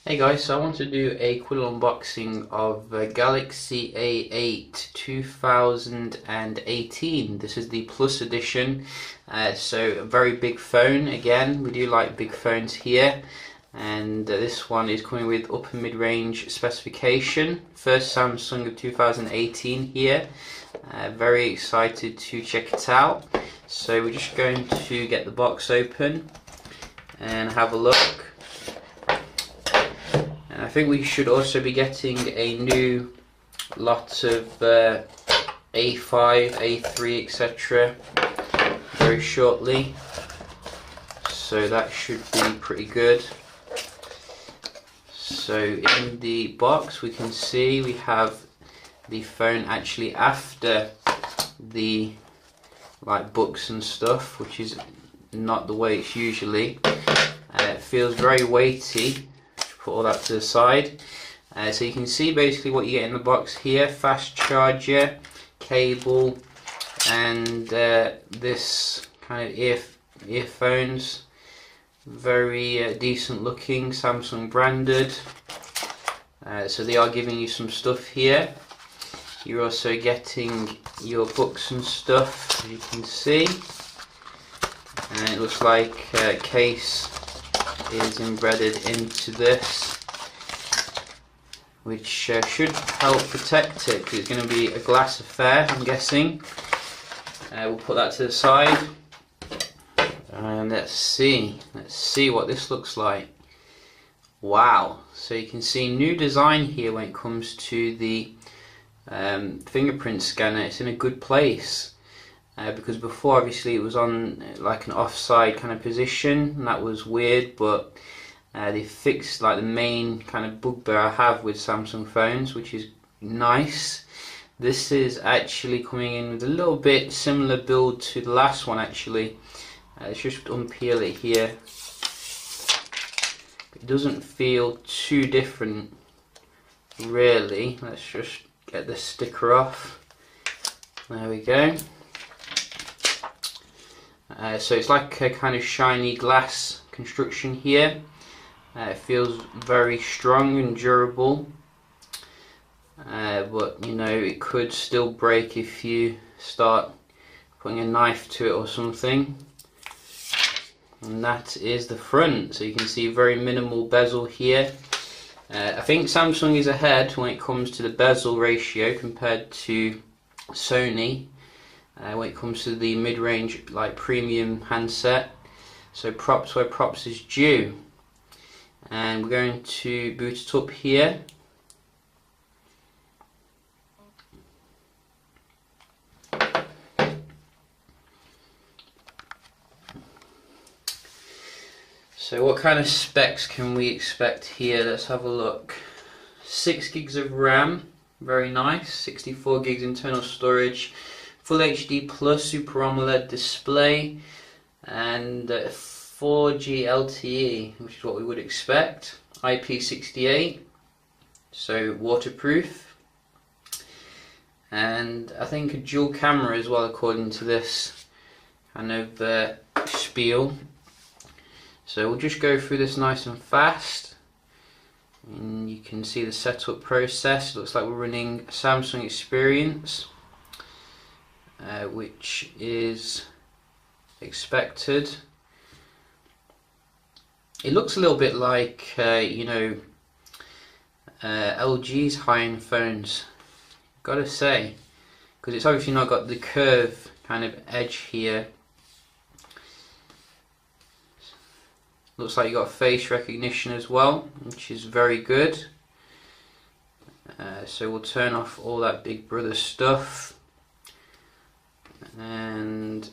Hey guys, so I want to do a quick unboxing of Galaxy A8 2018. This is the Plus edition, so a very big phone. Again, we do like big phones here, and this one is coming with upper mid-range specification. First Samsung of 2018 here. Very excited to check it out. So we're just going to get the box open and have a look. I think we should also be getting a new lot of A5, A3, etc. very shortly, so that should be pretty good. So in the box we can see we have the phone actually after the books and stuff, which is not the way it's usually. It feels very weighty. Put all that to the side. So you can see basically what you get in the box here: fast charger, cable, and this kind of earphones. Very decent looking, Samsung branded. So they are giving you some stuff here. You're also getting your books and stuff, as you can see. And it looks like a case is embedded into this, which should help protect it, because it's going to be a glass affair, I'm guessing. We'll put that to the side, and let's see what this looks like. Wow! So you can see new design here when it comes to the fingerprint scanner. It's in a good place. Because before obviously it was on like an offside kind of position, and that was weird, but they fixed like the main kind of bugbear I have with Samsung phones, which is nice. This is actually coming in with a little bit similar build to the last one actually. Let's just unpeel it here. It doesn't feel too different really. Let's just get the sticker off. There we go. So it's like a kind of shiny glass construction here. It feels very strong and durable, but you know, it could still break if you start putting a knife to it or something. And that is the front. So you can see very minimal bezel here. I think Samsung is ahead when it comes to the bezel ratio compared to Sony. When it comes to the mid-range premium handset. So props where props is due. And we're going to boot it up here. So what kind of specs can we expect here? Let's have a look. 6 gigs of RAM, very nice. 64 gigs internal storage. Full HD Plus Super AMOLED display, and 4G LTE, which is what we would expect. IP68, so waterproof, and I think a dual camera as well, according to this kind of spiel. So we'll just go through this nice and fast, and you can see the setup process. It looks like we're running Samsung Experience. Which is expected. It looks a little bit like you know, LG's high-end phones, gotta say, because it's obviously not got the curve kind of edge here. Looks like you got face recognition as well, which is very good. So we'll turn off all that Big Brother stuff and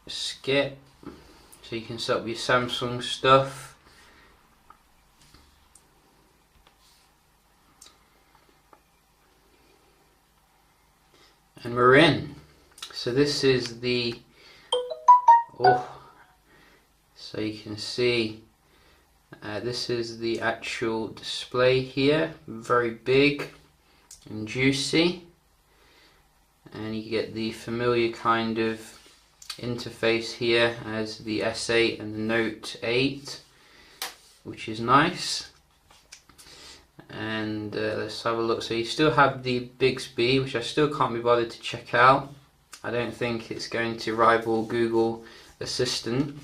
skip, so you can set up your Samsung stuff. And we're in. So this is the so you can see this is the actual display here, very big and juicy. And you get the familiar kind of interface here as the S8 and the Note 8, which is nice. And let's have a look. So you still have the Bixby, which I still can't be bothered to check out. I don't think it's going to rival Google Assistant.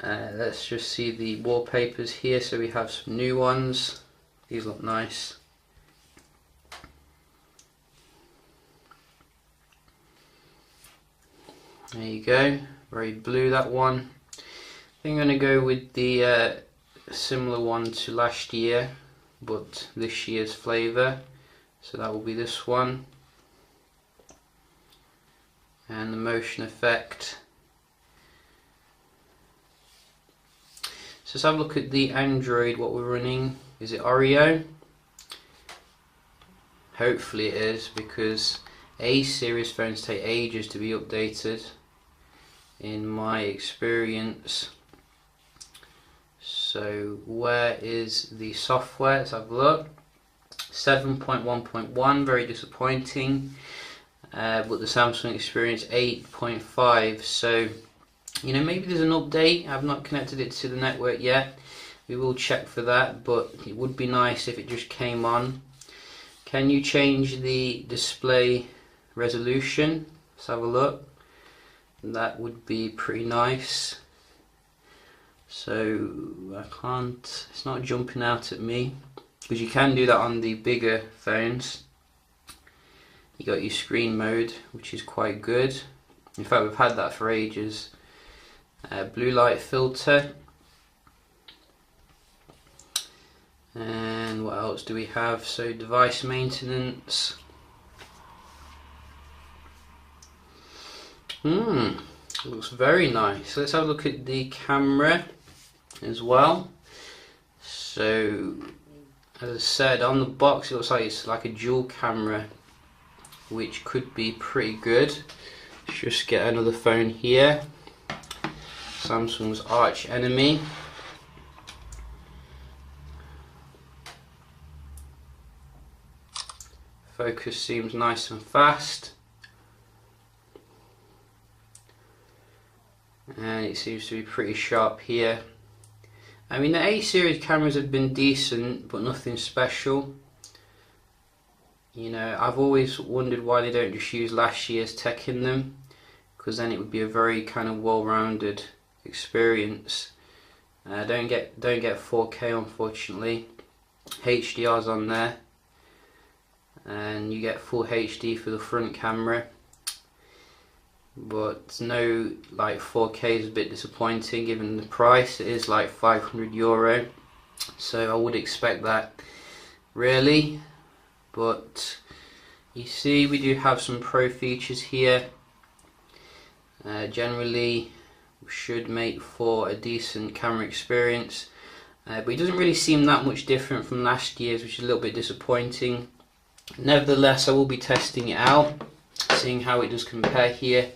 Let's just see the wallpapers here. So we have some new ones. These look nice. There you go, very blue that one. I think I'm going to go with the similar one to last year, but this year's flavour. So that will be this one. And the motion effect. So let's have a look at the Android, what we're running. Is it Oreo? Hopefully it is, because A series phones take ages to be updated in my experience. So where is the software? Let's have a look. 7.1.1, very disappointing. But the Samsung Experience 8.5. So, you know, maybe there's an update. I've not connected it to the network yet. We will check for that, but it would be nice if it just came on. Can you change the display resolution? Let's have a look. That would be pretty nice. So I can't, it's not jumping out at me, because you can do that on the bigger phones. You got your screen mode, which is quite good. In fact, we've had that for ages. Blue light filter. And what else do we have? So device maintenance. Looks very nice. Let's have a look at the camera as well. So as I said, on the box it looks like it's like a dual camera, which could be pretty good. Let's just get another phone here. Samsung's arch enemy. Focus seems nice and fast. And it seems to be pretty sharp here. I mean, the A series cameras have been decent, but nothing special. You know, I've always wondered why they don't just use last year's tech in them, because then it would be a very kind of well-rounded experience. Don't get 4K, unfortunately. HDR's on there, and you get full HD for the front camera. But no, like 4K is a bit disappointing given the price. It is like €500, so I would expect that really. But you see, we do have some pro features here. Generally should make for a decent camera experience, but it doesn't really seem that much different from last year's, which is a little bit disappointing. Nevertheless, I will be testing it out, seeing how it does compare here,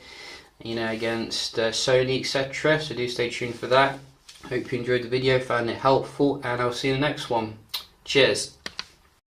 you know, against Sony, etc. So do stay tuned for that. Hope you enjoyed the video, found it helpful, and I'll see you in the next one. Cheers.